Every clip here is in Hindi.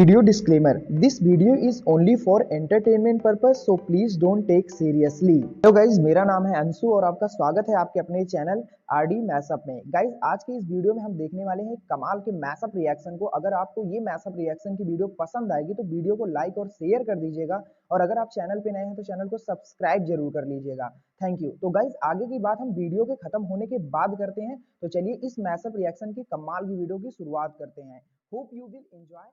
Video disclaimer: This video is only for entertainment purpose, so please don't take seriously. Hello guys, मेरा नाम है अंशु और आपका स्वागत है आपके अपने चैनल आरडी मैशअप में। गाइज, आज की इस वीडियो में हम देखने वाले हैं कमाल के मैशअप रिएक्शन को। अगर आपको ये मैशअप रिएक्शन की वीडियो पसंद आएगी तो वीडियो को लाइक और शेयर कर दीजिएगा, और अगर आप चैनल पे नए हैं तो चैनल को सब्सक्राइब जरूर कर लीजिएगा। Thank you. तो गाइज, आगे की बात हम वीडियो के खत्म होने के बाद करते हैं। तो चलिए इस मैशअप रिएक्शन की कमाल की वीडियो की शुरुआत करते हैं। Hope you will enjoy.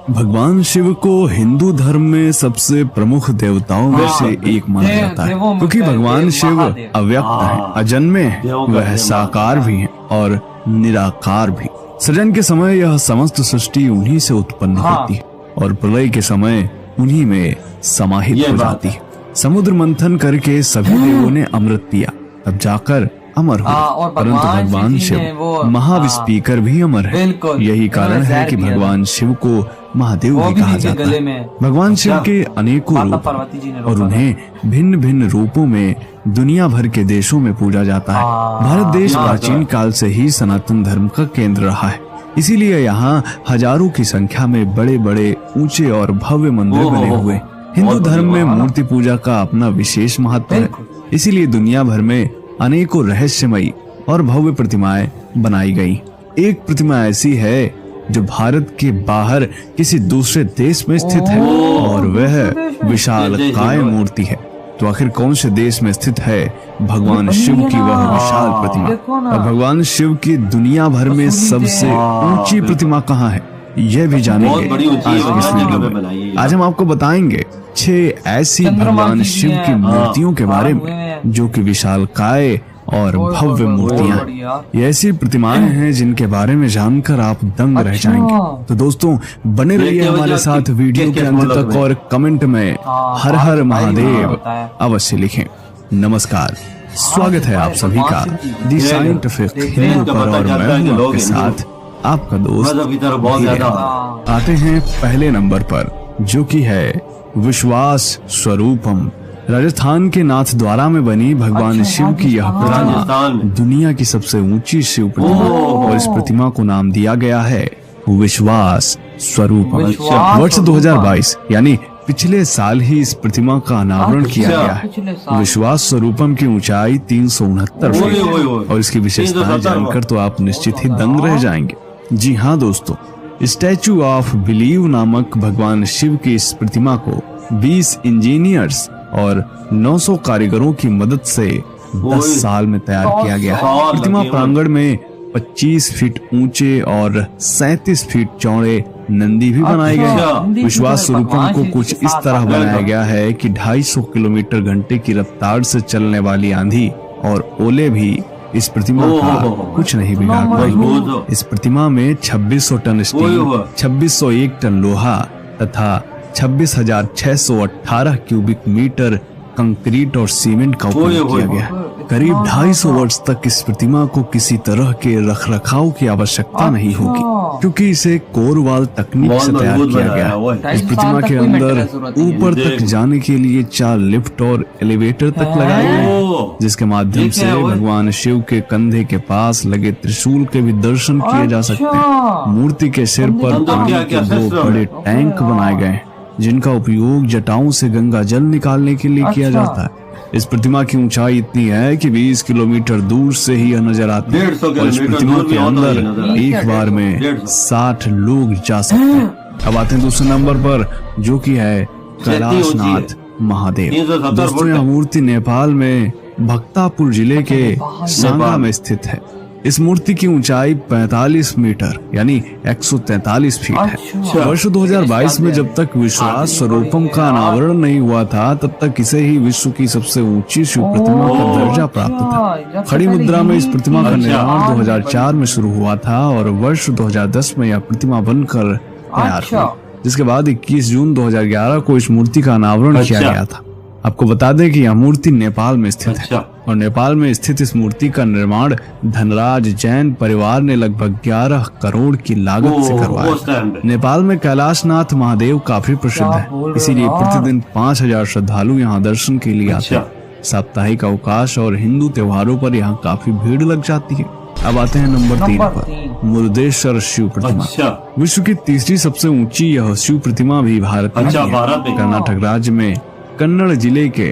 भगवान शिव को हिंदू धर्म में सबसे प्रमुख देवताओं में से एक माना जाता है, क्योंकि भगवान शिव अव्यक्त हैं, अजन्मे हैं, वह साकार भी हैं और निराकार भी। सृजन के समय यह समस्त सृष्टि उन्हीं से उत्पन्न होती है और प्रलय के समय उन्हीं में समाहित हो जाती है। समुद्र मंथन करके सभी देवों ने अमृत पिया, तब जाकर अमर हुए, परंतु भगवान शिव महाविस्पीकर भी अमर है। यही कारण है कि भगवान शिव को महादेव भी कहा जाता है। भगवान शिव के अनेकों रूप और उन्हें भिन्न भिन्न रूपों में दुनिया भर के देशों में पूजा जाता है। भारत देश प्राचीन काल से ही सनातन धर्म का केंद्र रहा है, इसीलिए यहाँ हजारों की संख्या में बड़े बड़े ऊंचे और भव्य मंदिर बने हुए। हिंदू धर्म में मूर्ति पूजा का अपना विशेष महत्व है, इसीलिए दुनिया भर में अनेकों रहस्यमयी और भव्य प्रतिमाएं बनाई गई। एक प्रतिमा ऐसी है जो भारत के बाहर किसी दूसरे देश में स्थित है और वह विशालकाय मूर्ति है। तो आखिर कौन से देश में स्थित है भगवान शिव की वह विशाल प्रतिमा, और भगवान शिव की दुनिया भर में सबसे ऊंची प्रतिमा कहाँ है, यह भी जानेंगे आज इस वीडियो में। आज हम आपको बताएंगे 6 ऐसी भगवान शिव की मूर्तियों के बारे में जो कि विशालकाय और भव्य मूर्तियां हैं। ये ऐसी प्रतिमाएं हैं जिनके बारे में जानकर आप दंग रह जाएंगे। तो दोस्तों, बने रहिए हमारे साथ वीडियो के अंत तक और कमेंट में हर हर महादेव अवश्य लिखें। नमस्कार, स्वागत है आप सभी का दी साइंटिफिक हिंदू पर, और मैं हूं आपके साथ आपका दोस्त। आते हैं पहले नंबर पर, जो कि है विश्वास स्वरूपम। राजस्थान के नाथद्वारा में बनी भगवान शिव की यह प्रतिमा दुनिया की सबसे ऊंची शिव प्रतिमा, और इस प्रतिमा को नाम दिया गया है विश्वास स्वरूपम। वर्ष 2022 यानी पिछले साल ही इस प्रतिमा का अनावरण किया गया है। विश्वास स्वरूपम की ऊंचाई 369 फीट है, और इसकी विशेषता जानकर तो आप निश्चित ही दंग रह जाएंगे। जी हाँ दोस्तों, स्टैचू ऑफ बिलीव नामक भगवान शिव की इस प्रतिमा को 20 इंजीनियर्स और 900 कारीगरों की मदद से 10 साल में तैयार किया गया है। प्रतिमा प्रांगण में 25 फीट ऊंचे और 37 फीट चौड़े नंदी भी बनाए गए हैं। विश्वास स्वरूपम को कुछ इस तरह बनाया गया है कि 250 किलोमीटर घंटे की रफ्तार से चलने वाली आंधी और ओले भी इस प्रतिमा का कुछ नहीं बिगाड़ पाई। इस प्रतिमा में 2600 टन स्टील, 2601 टन लोहा तथा 26,618 क्यूबिक मीटर कंक्रीट और सीमेंट का उपयोग किया गया। करीब 250 वर्ष तक इस प्रतिमा को किसी तरह के रखरखाव की आवश्यकता नहीं होगी, क्योंकि इसे कोरवाल तकनीक से तैयार किया गया। इस प्रतिमा के अंदर ऊपर तक जाने के लिए 4 लिफ्ट और एलिवेटर तक लगाए गए, जिसके माध्यम से भगवान शिव के कंधे के पास लगे त्रिशूल के भी दर्शन किए जा सकते हैं। मूर्ति के सिर पर पानी के 2 बड़े टैंक बनाए गए, जिनका उपयोग जटाओं से गंगा जल निकालने के लिए किया जाता है। इस प्रतिमा की ऊंचाई इतनी है कि 20 किलोमीटर दूर से ही यह नजर आती है, और इस प्रतिमा के अंदर एक बार में 60 लोग जा सकते हैं। अब आते हैं दूसरे नंबर पर, जो कि है कैलाशनाथ महादेव। दोस्तों, यह मूर्ति नेपाल में भक्तापुर जिले के सांगा में स्थित है। इस मूर्ति की ऊंचाई 45 मीटर यानी 143 फीट है। वर्ष 2022 में जब तक विश्वास स्वरूपम का अनावरण नहीं हुआ था, तब तक इसे ही विश्व की सबसे ऊंची शिव प्रतिमा का दर्जा प्राप्त था। खड़ी मुद्रा में इस प्रतिमा का निर्माण 2004 में शुरू हुआ था और वर्ष 2010 में यह प्रतिमा बनकर तैयार हुई, जिसके बाद 21 जून 2011 को इस मूर्ति का अनावरण किया गया था। आपको बता दें कि यह मूर्ति नेपाल में स्थित है, और नेपाल में स्थित इस मूर्ति का निर्माण धनराज जैन परिवार ने लगभग 11 करोड़ की लागत से करवाया। नेपाल में कैलाशनाथ महादेव काफी प्रसिद्ध है, इसीलिए प्रतिदिन 5000 श्रद्धालु यहाँ दर्शन के लिए आते हैं। साप्ताहिक अवकाश और हिंदू त्योहारों पर यहाँ काफी भीड़ लग जाती है। अब आते हैं नंबर 3 पर, मुरुदेश्वर शिव प्रतिमा। अच्छा। विश्व की तीसरी सबसे ऊंची यह शिव प्रतिमा भी भारत में अच्छा, है। भारत में। कर्नाटक राज्य में कन्नड़ जिले के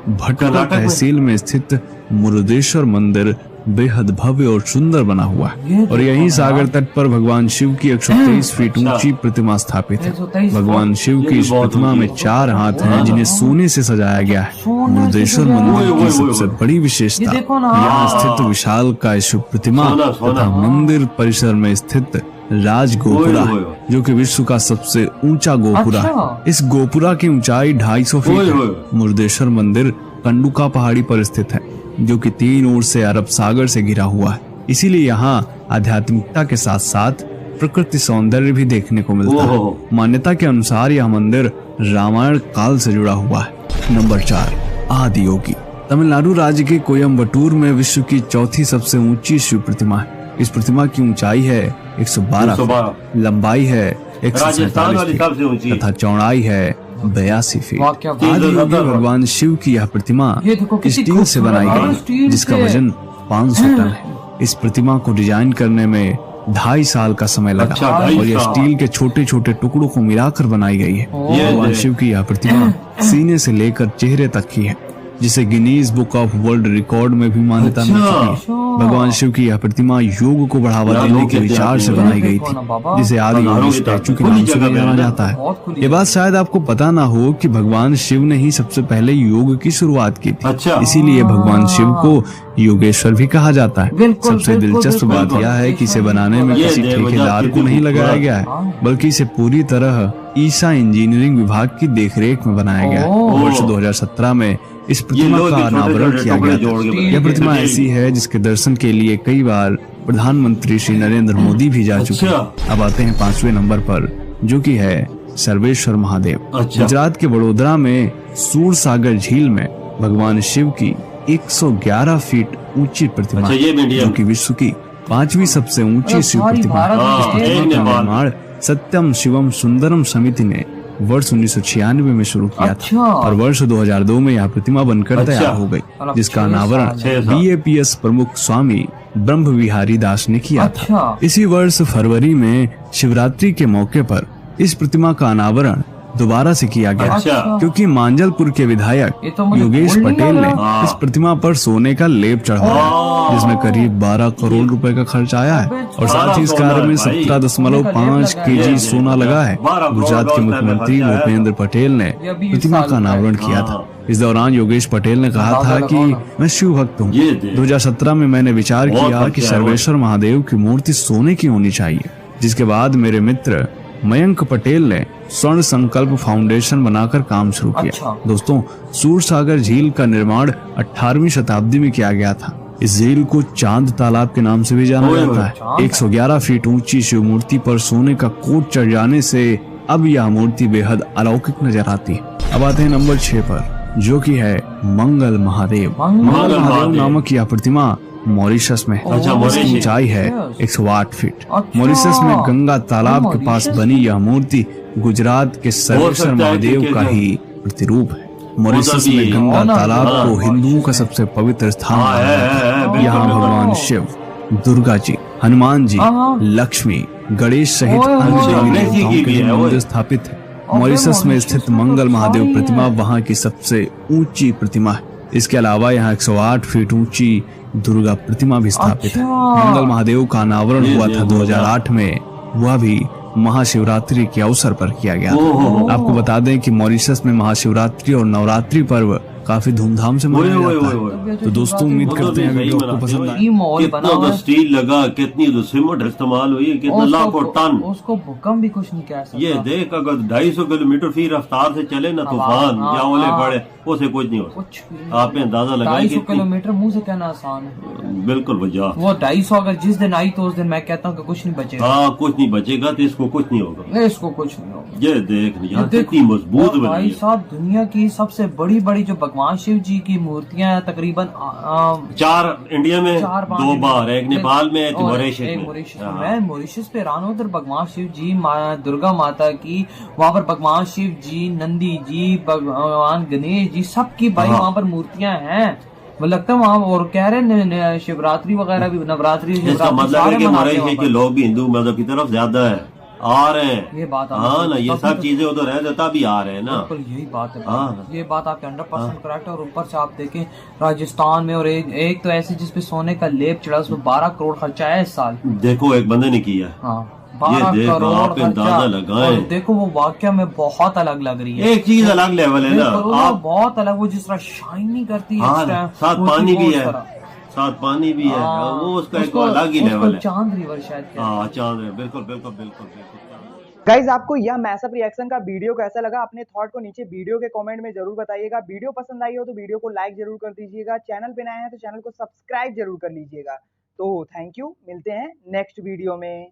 भटरा तहसील में स्थित मुरुदेश्वर मंदिर बेहद भव्य और सुंदर बना हुआ है और यही सागर तट पर भगवान शिव की 123 फीट ऊंची प्रतिमा स्थापित है। भगवान शिव की इस प्रतिमा में 4 हाथ हैं जिन्हें सोने से सजाया गया है। मुरुदेश्वर मंदिर की सबसे बड़ी विशेषता यहाँ स्थित विशाल काय शिव प्रतिमा तथा मंदिर परिसर में स्थित राज गोपुरा है, जो कि विश्व का सबसे ऊंचा गोपुरा है। इस गोपुरा की ऊंचाई 250 फीट है। मुरुदेश्वर मंदिर कंडुका पहाड़ी पर स्थित है, जो कि 3 ओर से अरब सागर से घिरा हुआ है। इसीलिए यहाँ आध्यात्मिकता के साथ साथ प्रकृति सौंदर्य भी देखने को मिलता है। मान्यता के अनुसार यह मंदिर रामायण काल से जुड़ा हुआ है। नंबर 4, आदि योगी। तमिलनाडु राज्य के कोयम्बटूर में विश्व की चौथी सबसे ऊंची शिव प्रतिमा है। इस प्रतिमा की ऊंचाई है 112, लंबाई है 147 फीट तथा चौड़ाई है 82 फीट। आदि योगी भगवान शिव की यह प्रतिमा स्टील से बनाई गई, जिसका वजन 500 टन है। इस प्रतिमा को डिजाइन करने में 2.5 साल का समय लगा और यह स्टील के छोटे छोटे टुकड़ों को मिलाकर बनाई गई है। भगवान शिव की यह प्रतिमा सीने से लेकर चेहरे तक की है, जिसे Guinness book of world record में भी मान्यता मिल चुकी है। भगवान शिव की यह प्रतिमा योग को बढ़ावा देने के विचार से बनाई गई थी, जिसे आदि योगी स्टैचू के नाम से भी जाना जाता है। ये बात शायद आपको पता ना हो कि भगवान शिव ने ही सबसे पहले योग की शुरुआत की थी, इसीलिए भगवान शिव को योगेश्वर भी कहा जाता है। सबसे दिलचस्प बात यह है कि इसे बनाने में किसी ठेकेदार को नहीं लगाया गया है, बल्कि इसे पूरी तरह ईसा इंजीनियरिंग विभाग की देखरेख में बनाया गया है। वर्ष 2017 में इस प्रतिमा का अनावरण किया गया था। यह प्रतिमा ऐसी है जिसके दर्शन के लिए कई बार प्रधानमंत्री श्री नरेंद्र मोदी भी जा चुके हैं। अब आते हैं 5वें नंबर पर, जो कि है सर्वेश्वर महादेव। गुजरात के वडोदरा में सूरसागर झील में भगवान शिव की 111 फीट ऊंची प्रतिमा, जो कि विश्व की 5वीं सबसे ऊंची शिव प्रतिमा। इस प्रतिमा का निर्माण सत्यम शिवम सुंदरम समिति ने वर्ष 1996 में शुरू किया था और वर्ष 2002 में यह प्रतिमा बनकर तैयार हो गई, जिसका अनावरण BAPS प्रमुख स्वामी ब्रह्म विहारी दास ने किया था। इसी वर्ष फरवरी में शिवरात्रि के मौके पर इस प्रतिमा का अनावरण दोबारा से किया गया, क्योंकि मांजलपुर के विधायक योगेश पटेल ने इस प्रतिमा पर सोने का लेप चढ़ाया, जिसमें करीब 12 करोड़ रुपए का खर्च आया है और साथ ही इस कार्य में 17.5 kg सोना लगा है। गुजरात के मुख्यमंत्री भूपेंद्र पटेल ने प्रतिमा का अनावरण किया था। इस दौरान योगेश पटेल ने कहा था कि मैं शिव भक्त हूँ। 2017 में मैंने विचार किया कि सर्वेश्वर महादेव की मूर्ति सोने की होनी चाहिए, जिसके बाद मेरे मित्र मयंक पटेल ने स्वर्ण संकल्प फाउंडेशन बनाकर काम शुरू किया। दोस्तों, सूरसागर झील का निर्माण 18वीं शताब्दी में किया गया था। इस झील को चांद तालाब के नाम से भी जाना जाता है। 111 फीट ऊंची शिव मूर्ति पर सोने का कोट चढ़ जाने से अब यह मूर्ति बेहद अलौकिक नजर आती है। अब आते हैं नंबर 6 पर, जो कि है मंगल महादेव। मंगल महादेव नामक यह प्रतिमा मॉरिशस में है। इसकी ऊंचाई है 108 फीट। मॉरिशस में गंगा तालाब के पास बनी यह मूर्ति गुजरात के सर्वेश्वर महादेव का ही प्रतिरूप है। मॉरिशस में गंगा तालाब को हिंदुओं का सबसे पवित्र स्थान माना जाता है। यहाँ भगवान शिव, दुर्गा जी, हनुमान जी, लक्ष्मी, गणेश सहित अन्य देवी देवताओं के मंदिर स्थापित है। मॉरिशस में स्थित मंगल महादेव प्रतिमा वहाँ की सबसे ऊंची प्रतिमा है। इसके अलावा यहाँ 108 फीट ऊंची दुर्गा प्रतिमा भी स्थापित है। मंगल महादेव का अनावरण हुआ था 2008 में, वह भी महाशिवरात्रि के अवसर पर किया गया था। आपको बता दें कि मॉरिशस में महाशिवरात्रि और नवरात्रि पर्व काफी धूमधाम से मनाया जाता है। तो दोस्तों, उम्मीद करते हैं वीडियो आपको पसंद आए। कितना स्टील लगा, कितनी सीमेंट इस्तेमाल हुई, कितना लाखों टन, उसको भूकंप भी कुछ नहीं कह सकता। ये देख, अगर 250 किलोमीटर फी रफ्तार से चले ना तूफान या ओले पड़े, उसे कुछ नहीं हो सकता। आप अंदाजा लगाए 250 किलोमीटर मुंह से कहना आसान है। बिल्कुल भैया, वो 250 अगर जिस दिन आई तो उस दिन मैं कहता हूँ कि कुछ नहीं बचेगा। हाँ, कुछ नहीं बचेगा तो इसको कुछ नहीं होगा। इसको कुछ नहीं होगा। ये देख यार, कितनी मजबूत बनी है। भाई साहब, दुनिया की सबसे बड़ी बड़ी जो भगवान शिव जी की मूर्तियां हैं, तकरीबन 4 इंडिया में, 2 बार, एक नेपाल में, एक मॉरिशस में। मैं मॉरिशस पे रान उधर भगवान शिव जी, दुर्गा माता की, वहाँ पर भगवान शिव जी, नंदी जी, भगवान गणेश जी, सबकी भाई वहाँ पर मूर्तियां हैं। वो लगता है वहाँ, और कह रहे हैं शिवरात्रि वगैरह भी, नवरात्रि इसका मतलब है कि मॉरिशस के लोग भी हिंदू मजहब की तरफ ज्यादा है, आ रहे हैं। ये बात हाँ ना, ये सब चीजें उधर रह जाता भी आ रहे हैं ना। बिल्कुल यही बात है। हाँ, ये बात आपके 100% करेक्ट है। और ऊपर से आप देखें राजस्थान में, और एक तो ऐसी जिसपे सोने का लेप चढ़ा, उसमें 12 करोड़ खर्चा है इस साल। देखो एक बंदे ने किया। हाँ, ये 12 देखो, करोड़ आप अंदाजा लगाएं। और देखो वो वाकया में बहुत अलग लग रही है। एक चीज अलग लेवल है ना, आप बहुत अलग, वो जिस तरह शाइन नहीं करती है। हाँ, साथ पानी भी है, साथ पानी भी है, वो उसका एक अलग ही लेवल है। चांद रिवर शायद। हाँ चांद है, बिल्कुल बिल्कुल बिल्कुल बिल्कुल। गाइज आपको यह मैशअप रिएक्शन का वीडियो कैसा लगा, अपने थॉट को नीचे वीडियो के कमेंट में जरूर बताइएगा। वीडियो पसंद आई हो तो वीडियो को लाइक जरूर कर दीजिएगा, चैनल पे नए हैं तो चैनल को सब्सक्राइब जरूर कर लीजिएगा। तो थैंक यू, मिलते हैं नेक्स्ट वीडियो में।